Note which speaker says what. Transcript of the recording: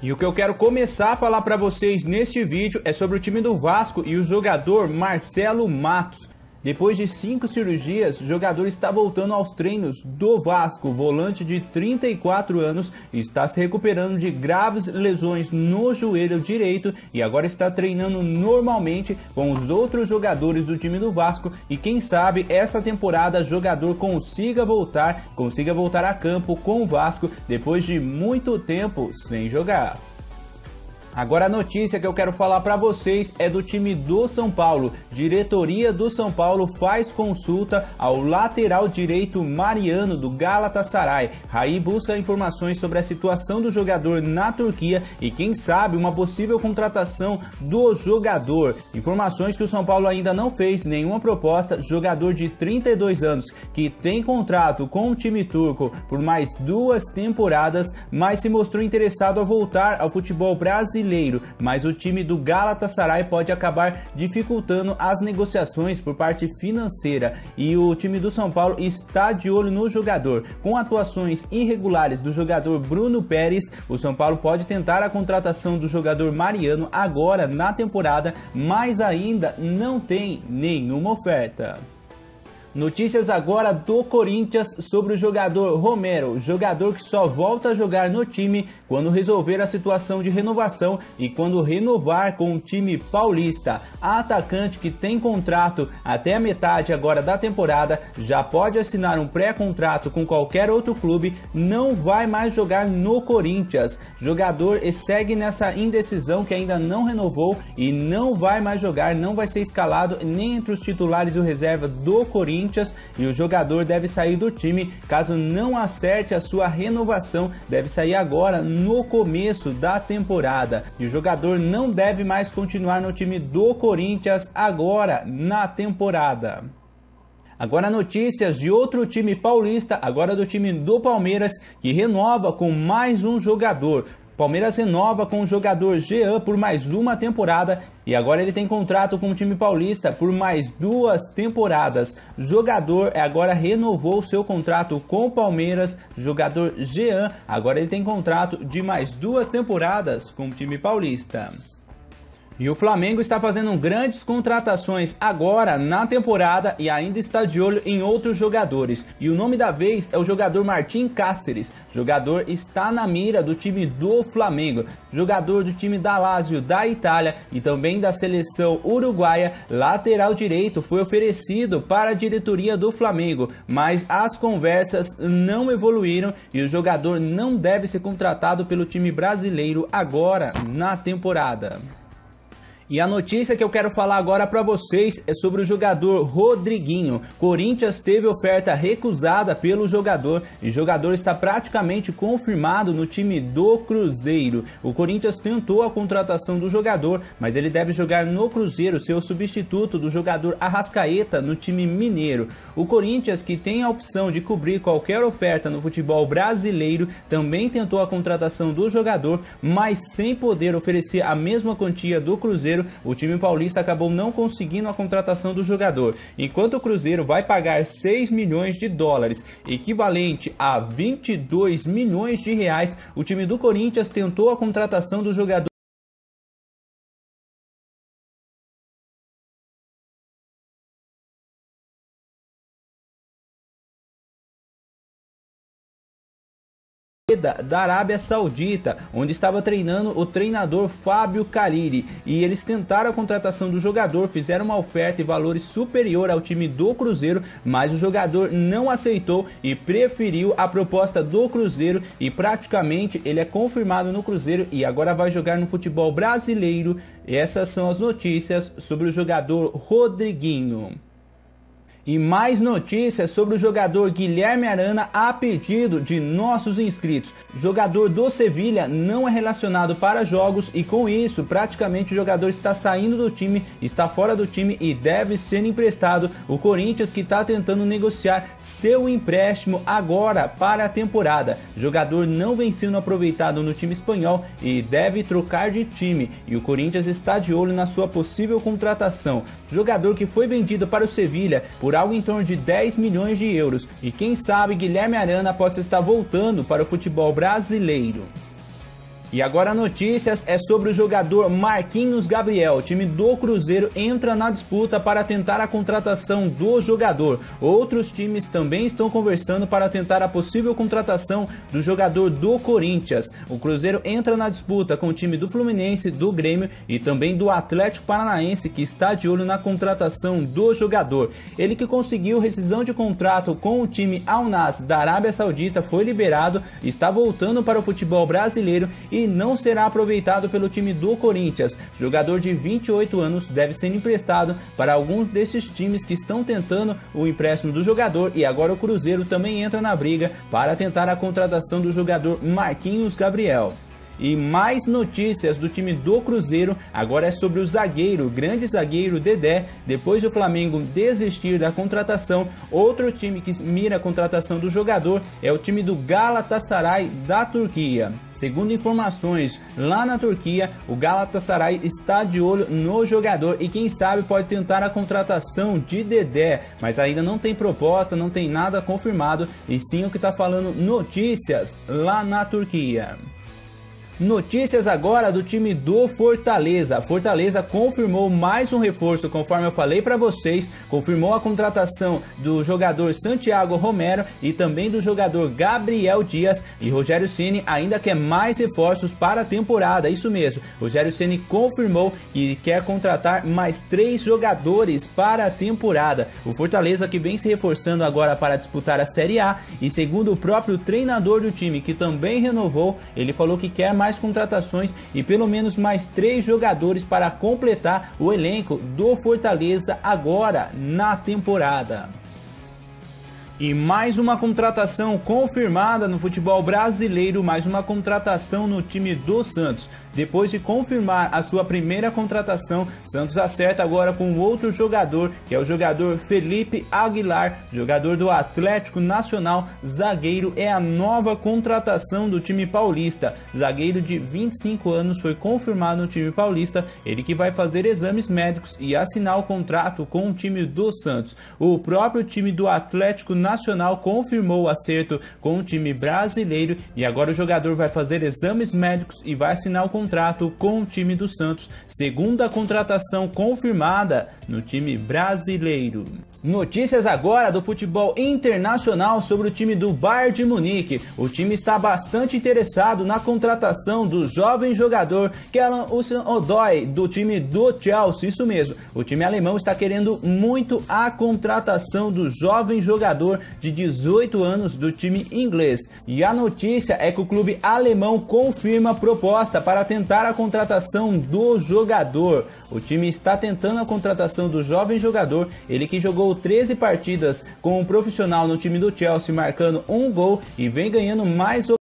Speaker 1: E o que eu quero começar a falar para vocês neste vídeo é sobre o time do Vasco e o jogador Marcelo Matos. Depois de 5 cirurgias, o jogador está voltando aos treinos do Vasco. O volante de 34 anos está se recuperando de graves lesões no joelho direito e agora está treinando normalmente com os outros jogadores do time do Vasco. E quem sabe essa temporada o jogador consiga voltar a campo com o Vasco depois de muito tempo sem jogar. Agora a notícia que eu quero falar para vocês é do time do São Paulo. Diretoria do São Paulo faz consulta ao lateral direito Mariano do Galatasaray. Raí busca informações sobre a situação do jogador na Turquia e quem sabe uma possível contratação do jogador. Informações que o São Paulo ainda não fez nenhuma proposta. Jogador de 32 anos que tem contrato com o time turco por mais 2 temporadas, mas se mostrou interessado a voltar ao futebol brasileiro. Mas o time do Galatasaray pode acabar dificultando as negociações por parte financeira e o time do São Paulo está de olho no jogador. Com atuações irregulares do jogador Bruno Pérez, o São Paulo pode tentar a contratação do jogador Mariano agora na temporada, mas ainda não tem nenhuma oferta. Notícias agora do Corinthians sobre o jogador Romero, jogador que só volta a jogar no time quando resolver a situação de renovação e quando renovar com o time paulista. A atacante que tem contrato até a metade agora da temporada, já pode assinar um pré-contrato com qualquer outro clube, não vai mais jogar no Corinthians. Jogador segue nessa indecisão que ainda não renovou e não vai mais jogar, não vai ser escalado nem entre os titulares e o reserva do Corinthians. E o jogador deve sair do time caso não acerte a sua renovação, deve sair agora no começo da temporada. E o jogador não deve mais continuar no time do Corinthians agora na temporada. Agora notícias de outro time paulista, agora do time do Palmeiras, que renova com mais um jogador. Palmeiras renova com o jogador Jean por mais uma temporada e agora ele tem contrato com o time paulista por mais 2 temporadas. O jogador agora renovou seu contrato com o Palmeiras. O jogador Jean agora ele tem contrato de mais 2 temporadas com o time paulista. E o Flamengo está fazendo grandes contratações agora na temporada e ainda está de olho em outros jogadores. E o nome da vez é o jogador Martín Cáceres. O jogador está na mira do time do Flamengo. Jogador do time da Lazio da Itália e também da seleção uruguaia. Lateral direito foi oferecido para a diretoria do Flamengo, mas as conversas não evoluíram e o jogador não deve ser contratado pelo time brasileiro agora na temporada. E a notícia que eu quero falar agora para vocês é sobre o jogador Rodriguinho. Corinthians teve oferta recusada pelo jogador e o jogador está praticamente confirmado no time do Cruzeiro. O Corinthians tentou a contratação do jogador, mas ele deve jogar no Cruzeiro, seu substituto do jogador Arrascaeta no time mineiro. O Corinthians, que tem a opção de cobrir qualquer oferta no futebol brasileiro, também tentou a contratação do jogador, mas sem poder oferecer a mesma quantia do Cruzeiro. O time paulista acabou não conseguindo a contratação do jogador, enquanto o Cruzeiro vai pagar 6 milhões de dólares, equivalente a 22 milhões de reais. O time do Corinthians tentou a contratação do jogador da Arábia Saudita, onde estava treinando o treinador Fábio Carille, e eles tentaram a contratação do jogador, fizeram uma oferta e valores superior ao time do Cruzeiro, mas o jogador não aceitou e preferiu a proposta do Cruzeiro e praticamente ele é confirmado no Cruzeiro e agora vai jogar no futebol brasileiro. Essas são as notícias sobre o jogador Rodriguinho. E mais notícias sobre o jogador Guilherme Arana a pedido de nossos inscritos. O jogador do Sevilha não é relacionado para jogos e com isso praticamente o jogador está saindo do time, está fora do time e deve ser emprestado. O Corinthians que está tentando negociar seu empréstimo agora para a temporada. O jogador não vem sendo aproveitado no time espanhol e deve trocar de time. E o Corinthians está de olho na sua possível contratação. O jogador que foi vendido para o Sevilha por algo em torno de 10 milhões de euros. E quem sabe Guilherme Arana possa estar voltando para o futebol brasileiro. E agora notícias é sobre o jogador Marquinhos Gabriel. O time do Cruzeiro entra na disputa para tentar a contratação do jogador. Outros times também estão conversando para tentar a possível contratação do jogador do Corinthians. O Cruzeiro entra na disputa com o time do Fluminense, do Grêmio e também do Atlético Paranaense, que está de olho na contratação do jogador. Ele que conseguiu rescisão de contrato com o time Al Nassr da Arábia Saudita, foi liberado, está voltando para o futebol brasileiro e não será aproveitado pelo time do Corinthians. O jogador de 28 anos deve ser emprestado para alguns desses times que estão tentando o empréstimo do jogador, e agora o Cruzeiro também entra na briga para tentar a contratação do jogador Marquinhos Gabriel. E mais notícias do time do Cruzeiro, agora é sobre o zagueiro, grande zagueiro Dedé. Depois do Flamengo desistir da contratação, outro time que mira a contratação do jogador é o time do Galatasaray da Turquia. Segundo informações lá na Turquia, o Galatasaray está de olho no jogador e quem sabe pode tentar a contratação de Dedé, mas ainda não tem proposta, não tem nada confirmado, e sim o que está falando notícias lá na Turquia. Notícias agora do time do Fortaleza. Fortaleza confirmou mais um reforço, conforme eu falei para vocês, confirmou a contratação do jogador Santiago Romero e também do jogador Gabriel Dias, e Rogério Ceni ainda quer mais reforços para a temporada. Isso mesmo, Rogério Ceni confirmou que quer contratar mais 3 jogadores para a temporada. O Fortaleza que vem se reforçando agora para disputar a Série A, e segundo o próprio treinador do time, que também renovou, ele falou que quer mais contratações e pelo menos mais 3 jogadores para completar o elenco do Fortaleza agora na temporada. E mais uma contratação confirmada no futebol brasileiro, mais uma contratação no time do Santos. Depois de confirmar a sua primeira contratação, Santos acerta agora com outro jogador, que é o jogador Felipe Aguilar, jogador do Atlético Nacional, zagueiro, é a nova contratação do time paulista. Zagueiro de 25 anos foi confirmado no time paulista, ele que vai fazer exames médicos e assinar o contrato com o time do Santos. O próprio time do Atlético Nacional confirmou o acerto com o time brasileiro e agora o jogador vai fazer exames médicos e vai assinar o contrato com o time do Santos, segunda contratação confirmada no time brasileiro. Notícias agora do futebol internacional sobre o time do Bayern de Munique. O time está bastante interessado na contratação do jovem jogador Kerem Hüseyin-Odoi do time do Chelsea. Isso mesmo, o time alemão está querendo muito a contratação do jovem jogador de 18 anos do time inglês. E a notícia é que o clube alemão confirma a proposta para tentar a contratação do jogador. O time está tentando a contratação do jovem jogador, ele que jogou 13 partidas como profissional no time do Chelsea, marcando 1 gol e vem ganhando mais